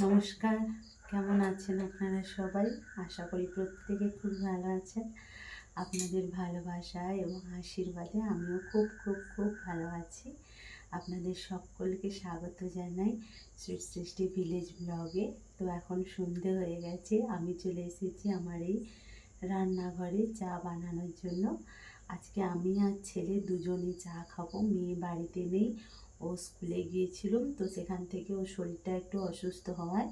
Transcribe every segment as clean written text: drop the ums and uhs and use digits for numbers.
নমস্কার, কেমন আছেন আপনারা সবাই? আশা করি প্রত্যেকে খুব ভালো আছেন। আপনাদের ভালোবাসা এবং আশীর্বাদে আমিও খুব খুব খুব ভালো আছি। আপনাদের সকলকে স্বাগত জানাই সৃষ্টি ভিলেজ ব্লগে। তো এখন সন্ধে হয়ে গেছে, আমি চলে এসেছি আমার এই রান্নাঘরে চা বানানোর জন্য। আজকে আমি আর ছেলে দুজনে চা খাবো। মেয়ে বাড়িতে নেই, ও স্কুলে গিয়েছিল, তো সেখান থেকে ওর শরীরটা একটু অসুস্থ হওয়ায়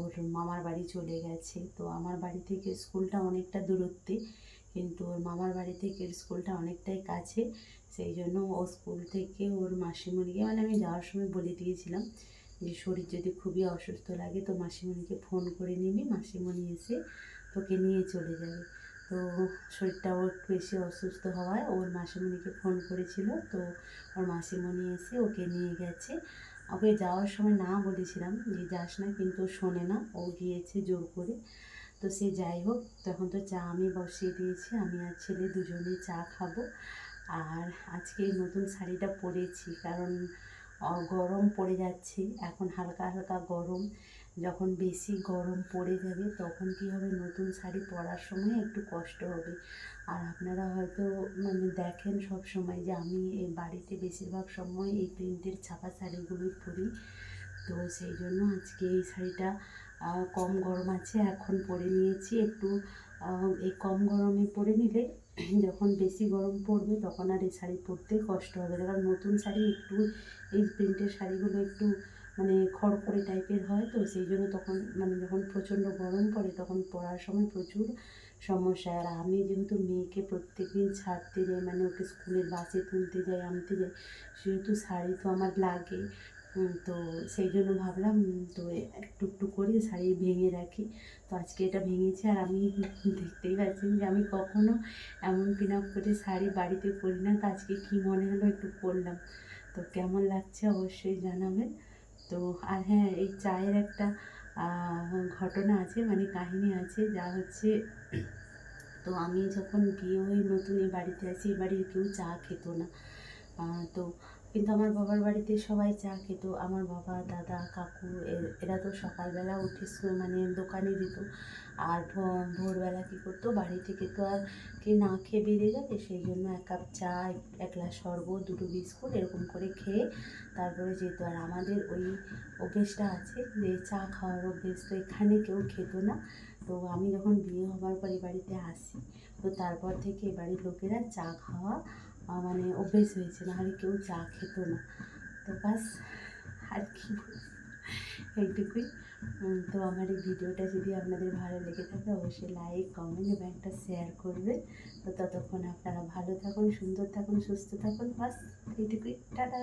ওর মামার বাড়ি চলে গেছে। তো আমার বাড়ি থেকে স্কুলটা অনেকটা দূরত্বে, কিন্তু ওর মামার বাড়ি থেকে স্কুলটা অনেকটাই কাছে। সেই জন্য ও স্কুল থেকে ওর মাসিমণিকে, মানে আমি যাওয়ার সময় বলে দিয়েছিলাম যে শরীর যদি খুবই অসুস্থ লাগে তো মাসিমণিকে ফোন করে নিবি, মাসিমণি এসে তোকে নিয়ে চলে যাবে। তো শরীরটা ওর একটু বেশি অসুস্থ হওয়ায় ওর মাসিমণিকে ফোন করেছিল, তো ওর মাসিমণি এসে ওকে নিয়ে গেছে। ওকে যাওয়ার সময় না বলেছিলাম যে যাস না, কিন্তু শোনে না, ও গিয়েছে জোর করে। তো সে যাই হোক, তখন তো চা আমি বসিয়ে দিয়েছি, আমি আর ছেলে দুজনেই চা খাবো। আর আজকে এই নতুন শাড়িটা পরেছি কারণ গরম পড়ে যাচ্ছে এখন, হালকা হালকা গরম। যখন বেশি গরম পড়ে যাবে তখন কী হবে, নতুন শাড়ি পরার সময় একটু কষ্ট হবে। আর আপনারা হয়তো দেখেন সব সময় যে আমি এই বাড়িতে বেশিরভাগ সময় এই প্রিন্টের ছাপা শাড়িগুলোই পরি। তো সেই জন্য আজকে এই শাড়িটা কম গরম আছে এখন পরে নিয়েছি। একটু এই কম গরমে পরে নিলে যখন বেশি গরম পড়বে তখন আর এই শাড়ি পরতে কষ্ট হবে। কারণ নতুন শাড়ি একটু, এই প্রিন্টের শাড়িগুলো একটু খড়খড়ে টাইপের হয়, তো সেই জন্য তখন যখন প্রচণ্ড গরম পড়ে তখন পরার সময় প্রচুর সমস্যা। আর আমি যেহেতু মেয়েকে প্রত্যেক দিন ছাড়তে যাই, ওকে স্কুলের বাসে তুলতে যাই, আনতে যাই, সেহেতু শাড়ি তো আমার লাগে। তো সেই জন্য ভাবলাম তো একটু একটু করে শাড়ি ভেঙে রাখি। তো আজকে এটা ভেঙেছি। আর আমি দেখতেই পাচ্ছেন যে আমি কখনো এমন পিন আপ করে শাড়ি বাড়িতে পরি না, তো আজকে কী মনে হলো একটু পরলাম। তো কেমন লাগছে অবশ্যই জানাবেন। তো আর হ্যাঁ, এই চায়ের একটা ঘটনা আছে, কাহিনী আছে, যা হচ্ছে, তো আমি যখন বিয়ে হয়ে নতুন এই বাড়িতে আসি, এই বাড়ির কেউ চা খেত না। তো কিন্তু আমার বাবার বাড়িতে সবাই চা খেত। আমার বাবা, দাদা, কাকু এরা তো সকালবেলা উঠে দোকানে যেত। আর ভোরবেলা কী করতো, বাড়ি থেকে তো আর কে না খেয়ে বেরিয়ে যাবে, সেই জন্য এক কাপ চা, এক গ্লাস শরবত, দুটো বিস্কুট এরকম করে খেয়ে তারপরে যেত। আর আমাদের ওই অভ্যেসটা আছে যে চা খাওয়ার অভ্যেস, তো এখানে কেউ খেত না। তো আমি যখন বিয়ে হবার পর এই বাড়িতে আসি, তো তারপর থেকে এ বাড়ির লোকেরা চা খাওয়া অভ্যেস হয়েছে, নাহলে কেউ চা খেত না। তো বাস, আর কি এইটুকুই। তো আমার এই ভিডিওটা যদি আপনাদের ভালো লেগে থাকে অবশ্যই লাইক, কমেন্ট এবং একটা শেয়ার করবেন। তো ততক্ষণ আপনারা ভালো থাকুন, সুন্দর থাকুন, সুস্থ থাকুন, বাস এইটুকুই। টাটা।